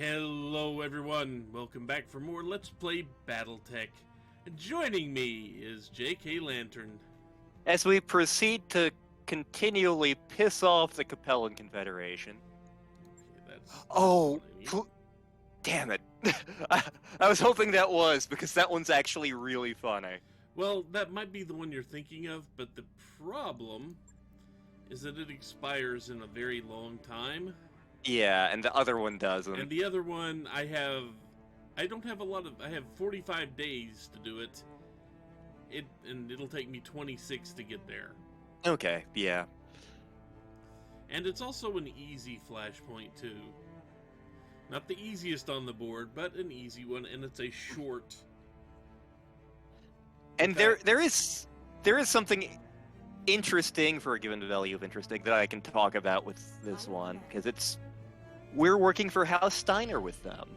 Hello everyone, welcome back for more Let's Play Battletech. Joining me is JKLantern. As we proceed to continually piss off the Capellan Confederation. Okay, that's Oh, damn it. I was hoping that was, because that one's actually really funny. Well, that might be the one you're thinking of, but the problem is that it expires in a very long time. Yeah, and the other one doesn't. And the other one, I don't have a lot of, I have 45 days to do it. And it'll take me 26 to get there. Okay, yeah. And it's also an easy flashpoint too. Not the easiest on the board, but an easy one, and it's a short. And there is something interesting for a given value of interesting that I can talk about with this one, because we're working for House Steiner with them.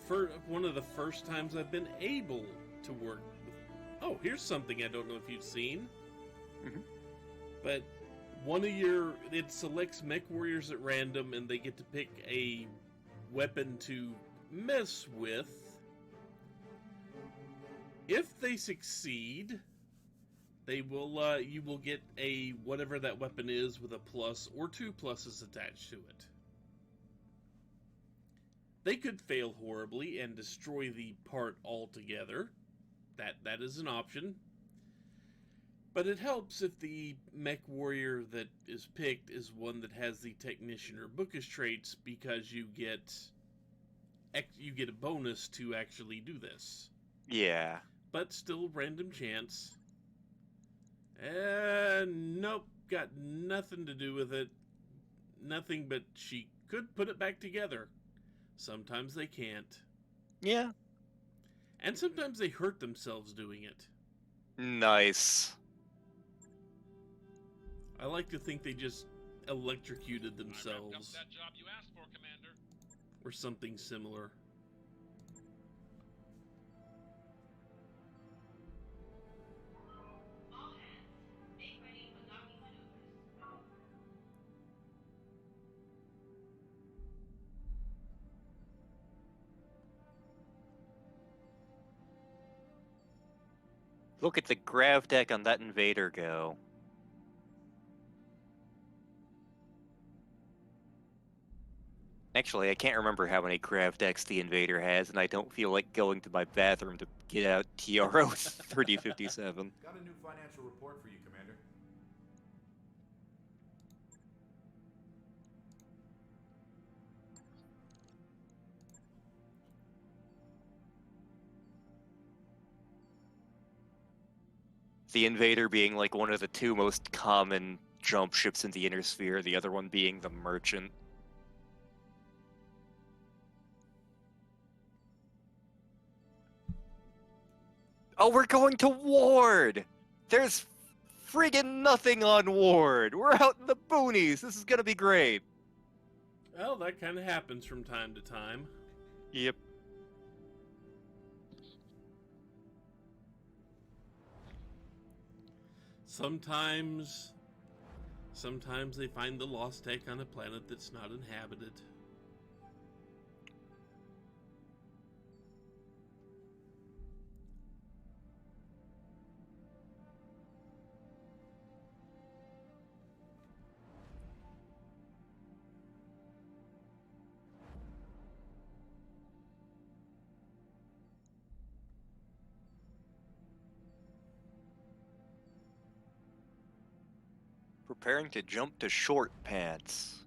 For one of the first times I've been able to work with... Oh, here's something I don't know if you've seen. Mm-hmm. But it selects mech warriors at random, and they get to pick a weapon to mess with. If they succeed, you will get a whatever that weapon is with a plus or 2 pluses attached to it. They could fail horribly and destroy the part altogether. That is an option. But it helps if the mech warrior that is picked is one that has the technician or bookish traits, because you get a bonus to actually do this. Yeah. But still random chance. Nope, got nothing to do with it. Nothing, but she could put it back together. Sometimes they can't. Yeah. And sometimes they hurt themselves doing it. Nice. I like to think they just electrocuted themselves. That job you asked for, Commander. Or something similar. Look at the grav deck on that invader go. Actually, I can't remember how many grav decks the invader has, and I don't feel like going to my bathroom to get out TRO 3057. Got a new financial report for you, Commander. The invader being like one of the 2 most common jump ships in the inner sphere, the other one being the merchant. Oh, we're going to Ward! There's friggin' nothing on Ward! We're out in the boonies! This is gonna be great! Well, that kind of happens from time to time. Yep. Sometimes they find the lost tech on a planet that's not inhabited. Preparing to jump to short pants.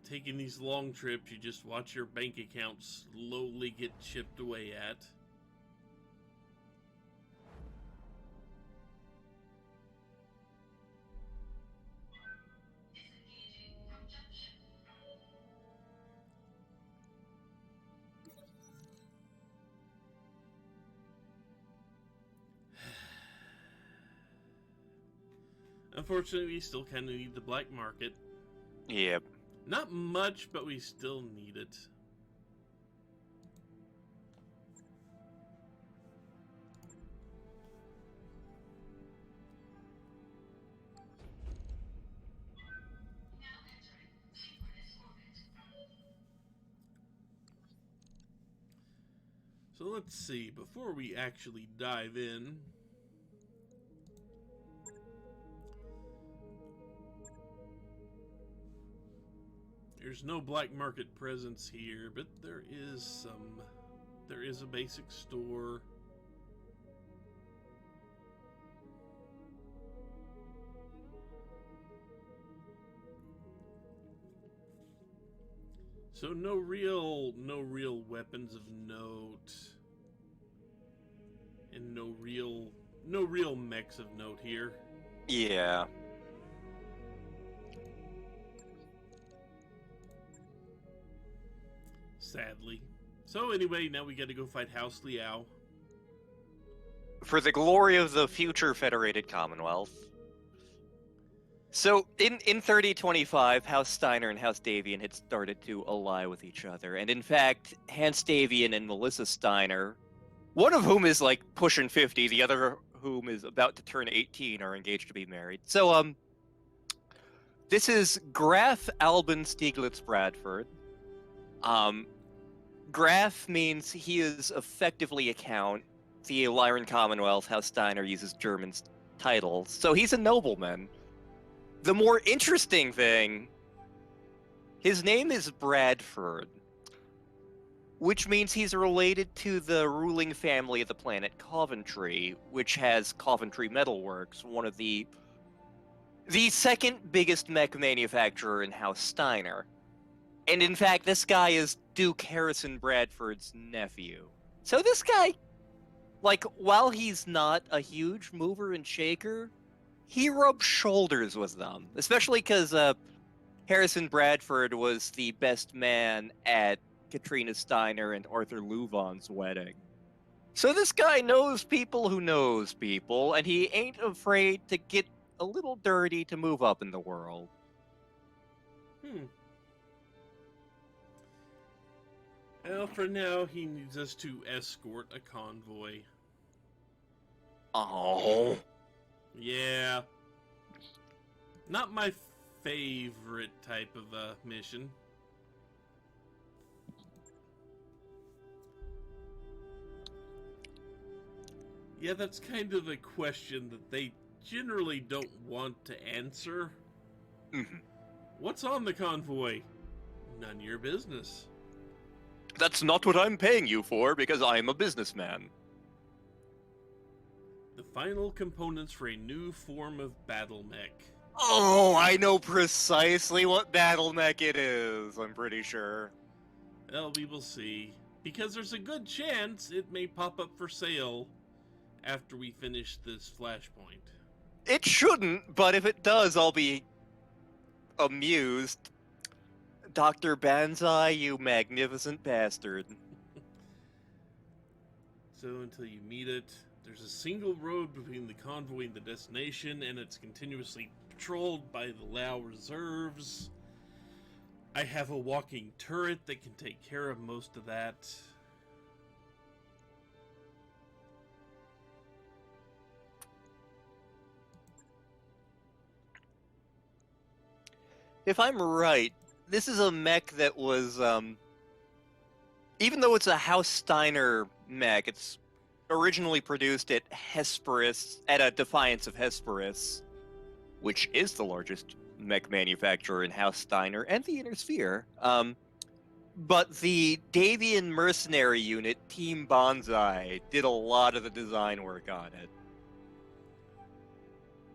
Taking these long trips, you just watch your bank account slowly get chipped away at. Unfortunately, we still kind of need the black market. Yep. Not much, but we still need it. So let's see, before we actually dive in, there's no black market presence here, but there is a basic store. So no real weapons of note, and no real mechs of note here. Yeah. Sadly. So anyway, now we got to go fight House Liao. For the glory of the future Federated Commonwealth. So, in 3025, House Steiner and House Davian had started to ally with each other. And in fact, Hans Davian and Melissa Steiner, one of whom is like pushing 50, the other whom is about to turn 18, are engaged to be married. So, this is Graf Alban Stieglitz-Bradford. Graf means he is effectively a count. The Lyran Commonwealth, House Steiner uses German titles. So he's a nobleman. The more interesting thing, his name is Bradford, which means he's related to the ruling family of the planet Coventry, which has Coventry Metalworks, one of the second biggest mech manufacturer in House Steiner. And in fact, this guy is Duke Harrison Bradford's nephew. So this guy, like, while he's not a huge mover and shaker, he rubs shoulders with them. Especially because Harrison Bradford was the best man at Katrina Steiner and Arthur Louvain's wedding. So this guy knows people who knows people, and he ain't afraid to get a little dirty to move up in the world. Well, for now, he needs us to escort a convoy. Oh. Yeah. Not my favorite type of mission. Yeah, that's kind of a question that they generally don't want to answer. Mm-hmm. What's on the convoy? None of your business. That's not what I'm paying you for, because I'm a businessman. The final components for a new form of battle mech. Oh, I know precisely what battle mech it is, I'm pretty sure. Well, we will see. Because there's a good chance it may pop up for sale after we finish this flashpoint. It shouldn't, but if it does, I'll be amused. Dr. Banzai, you magnificent bastard. So until you meet it, there's a single road between the convoy and the destination, and it's continuously patrolled by the Lao reserves. I have a walking turret that can take care of most of that. If I'm right, this is a mech that was, even though it's a House Steiner mech, it's originally produced at Hesperus, at a Defiance of Hesperus, which is the largest mech manufacturer in House Steiner and the Inner Sphere. But the Davian mercenary unit, Team Banzai, did a lot of the design work on it.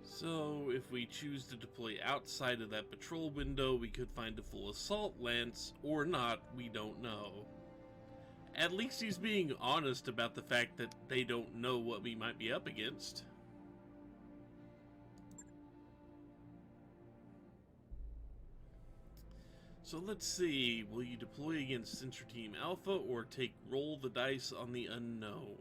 So, if we choose to deploy outside of that patrol window, we could find a full assault lance, or not, we don't know. At least he's being honest about the fact that they don't know what we might be up against. So let's see, will you deploy against Sensor Team Alpha, or take roll the dice on the unknown?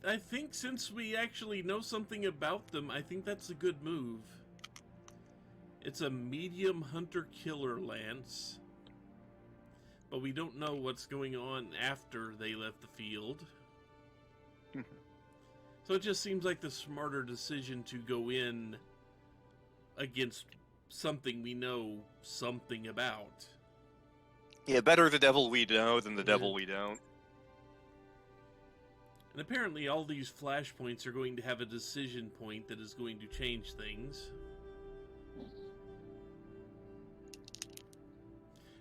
I think since we actually know something about them, I think that's a good move. It's a medium hunter-killer lance, but we don't know what's going on after they left the field. So it just seems like the smarter decision to go in against something we know something about. Yeah, better the devil we know than the Yeah. devil we don't. And apparently all these flashpoints are going to have a decision point that is going to change things.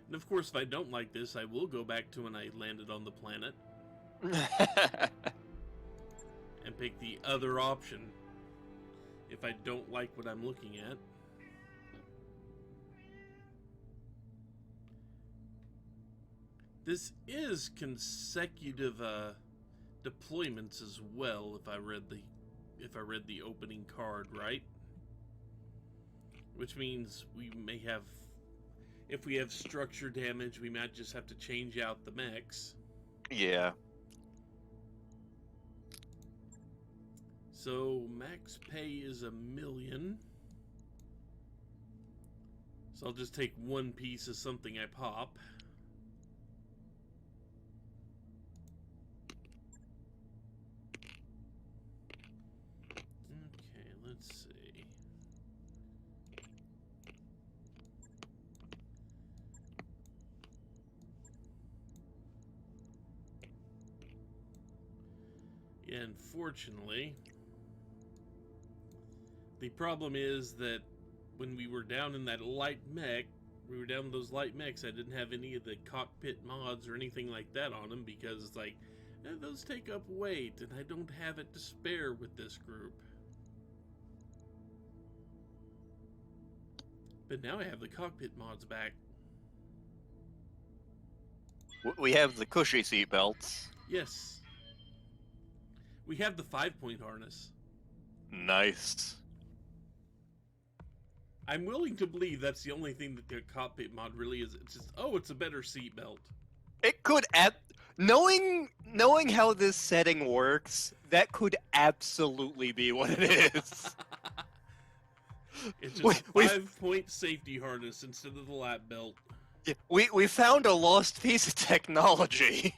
And of course, if I don't like this, I will go back to when I landed on the planet and pick the other option if I don't like what I'm looking at. This is consecutive deployments as well, if I read the opening card right. Which means we may have, if we have structure damage, we might just have to change out the mechs. Yeah. So max pay is 1 million. So I'll just take one piece of something I pop. Okay, let's see. Yeah, unfortunately, the problem is that when we were down in that light mech, we were down in those light mechs, I didn't have any of the cockpit mods or anything like that on them because it's like, those take up weight and I don't have it to spare with this group. But now I have the cockpit mods back. We have the cushy seatbelts. Yes. We have the 5-point harness. Nice. I'm willing to believe that's the only thing that the cockpit mod really is. It's just, oh, it's a better seatbelt. It could knowing how this setting works, that could absolutely be what it is. It's just a 5-point safety harness instead of the lap belt. Yeah, we found a lost piece of technology.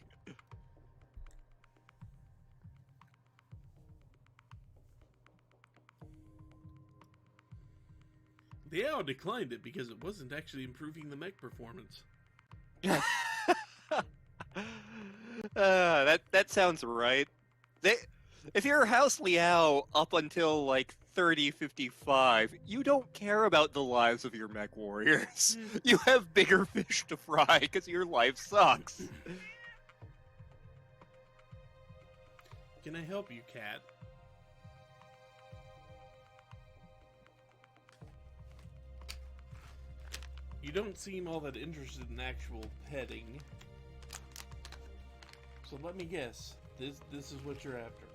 The AO declined it because it wasn't actually improving the mech performance. That sounds right. If you're House Liao up until like 30-55, you don't care about the lives of your mech warriors. You have bigger fish to fry because your life sucks. Can I help you, Cat? You don't seem all that interested in actual petting. So let me guess. This is what you're after.